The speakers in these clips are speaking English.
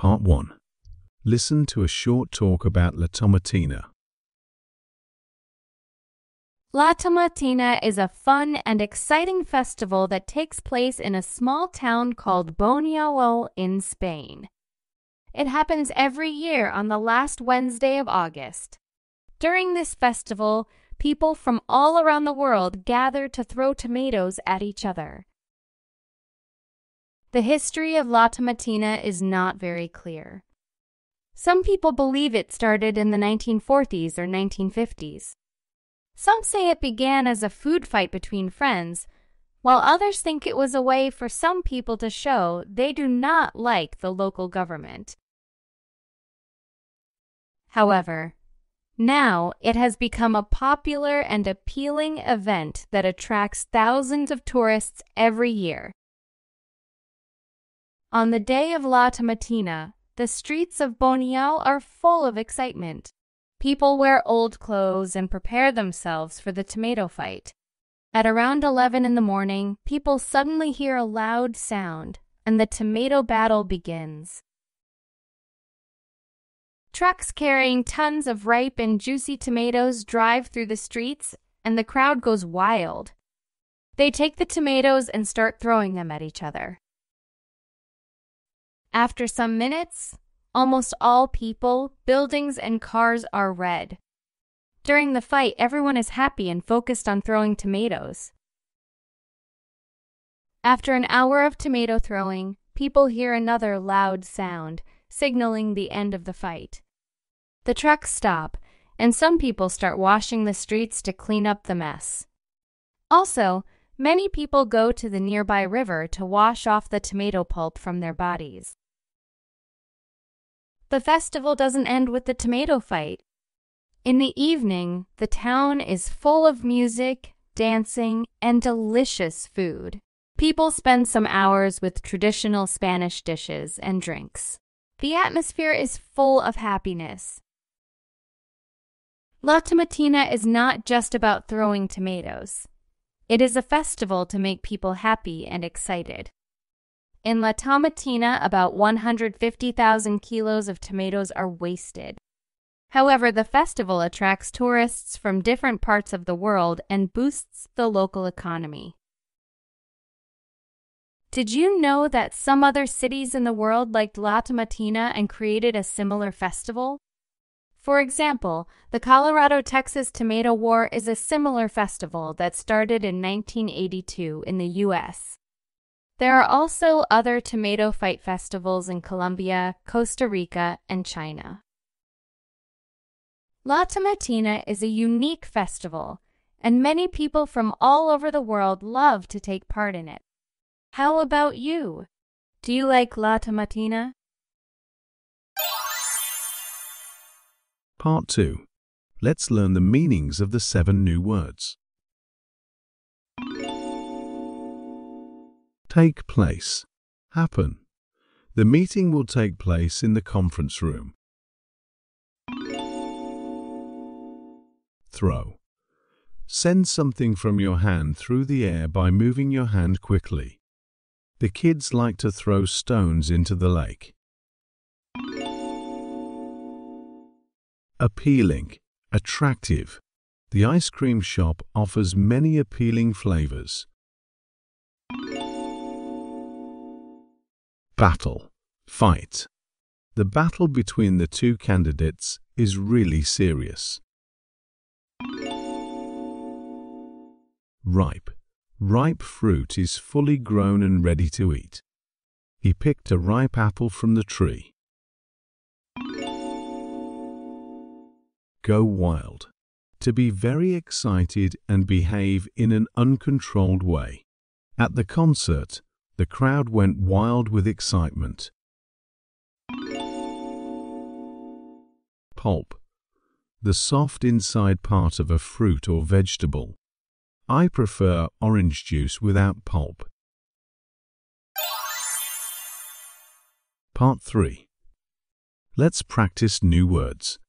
Part 1. Listen to a short talk about La Tomatina. La Tomatina is a fun and exciting festival that takes place in a small town called Buñol in Spain. It happens every year on the last Wednesday of August. During this festival, people from all around the world gather to throw tomatoes at each other. The history of La Tomatina is not very clear. Some people believe it started in the 1940s or 1950s. Some say it began as a food fight between friends, while others think it was a way for some people to show they do not like the local government. However, now it has become a popular and appealing event that attracts thousands of tourists every year. On the day of La Tomatina, the streets of Buñol are full of excitement. People wear old clothes and prepare themselves for the tomato fight. At around 11 in the morning, people suddenly hear a loud sound, and the tomato battle begins. Trucks carrying tons of ripe and juicy tomatoes drive through the streets, and the crowd goes wild. They take the tomatoes and start throwing them at each other. After some minutes, almost all people, buildings, and cars are red. During the fight, everyone is happy and focused on throwing tomatoes. After an hour of tomato throwing, people hear another loud sound, signaling the end of the fight. The trucks stop, and some people start washing the streets to clean up the mess. Also, many people go to the nearby river to wash off the tomato pulp from their bodies. The festival doesn't end with the tomato fight. In the evening, the town is full of music, dancing, and delicious food. People spend some hours with traditional Spanish dishes and drinks. The atmosphere is full of happiness. La Tomatina is not just about throwing tomatoes. It is a festival to make people happy and excited. In La Tomatina, about 150,000 kilos of tomatoes are wasted. However, the festival attracts tourists from different parts of the world and boosts the local economy. Did you know that some other cities in the world liked La Tomatina and created a similar festival? For example, the Colorado-Texas Tomato War is a similar festival that started in 1982 in the U.S. There are also other tomato fight festivals in Colombia, Costa Rica, and China. La Tomatina is a unique festival, and many people from all over the world love to take part in it. How about you? Do you like La Tomatina? Part 2. Let's learn the meanings of the 7 new words. Take place. Happen. The meeting will take place in the conference room. Throw. Send something from your hand through the air by moving your hand quickly. The kids like to throw stones into the lake. Appealing. Attractive. The ice cream shop offers many appealing flavors. Battle. Fight. The battle between the two candidates is really serious. Ripe. Ripe fruit is fully grown and ready to eat. He picked a ripe apple from the tree. Go wild. To be very excited and behave in an uncontrolled way. At the concert, the crowd went wild with excitement. Pulp. The soft inside part of a fruit or vegetable. I prefer orange juice without pulp. Part 3. Let's practice new words.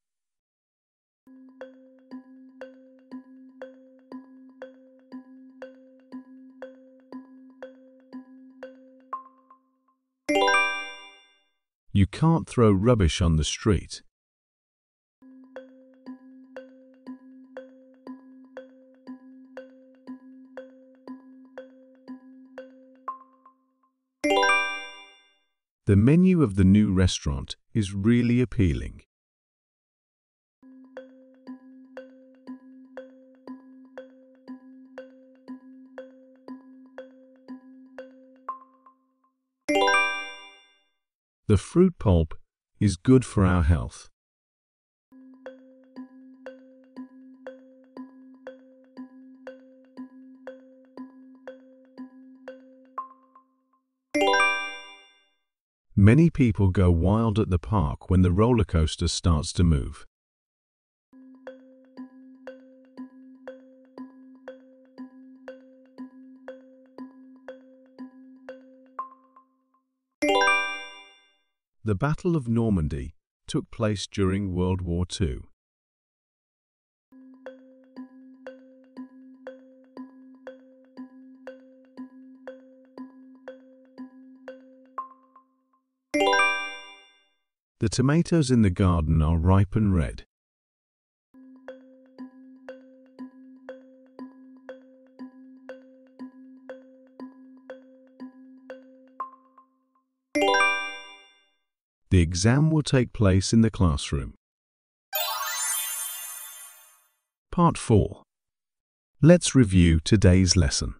You can't throw rubbish on the street. The menu of the new restaurant is really appealing. The fruit pulp is good for our health. Many people go wild at the park when the roller coaster starts to move. The Battle of Normandy took place during World War II. The tomatoes in the garden are ripe and red. The exam will take place in the classroom. Part 4. Let's review today's lesson.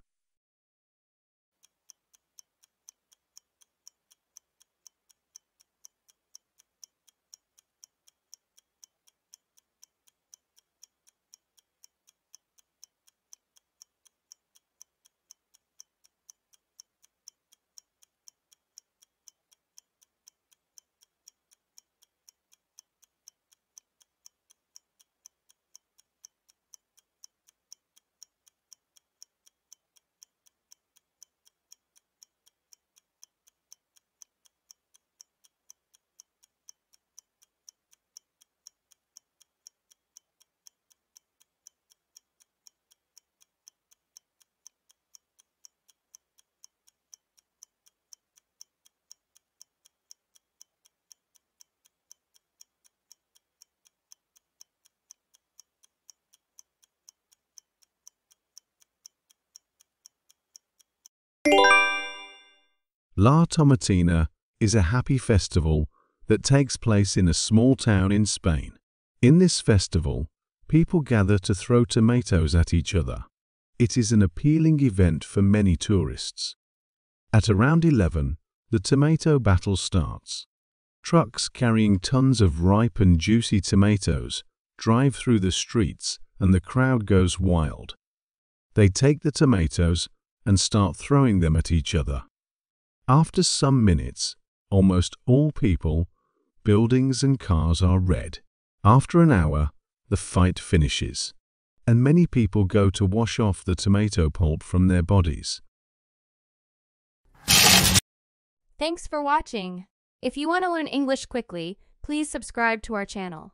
La Tomatina is a happy festival that takes place in a small town in Spain. In this festival, people gather to throw tomatoes at each other. It is an appealing event for many tourists. At around 11, the tomato battle starts. Trucks carrying tons of ripe and juicy tomatoes drive through the streets and the crowd goes wild. They take the tomatoes and start throwing them at each other. After some minutes, almost all people, buildings and cars are red. After an hour, the fight finishes, and many people go to wash off the tomato pulp from their bodies. Thanks for watching. If you want to learn English quickly, please subscribe to our channel.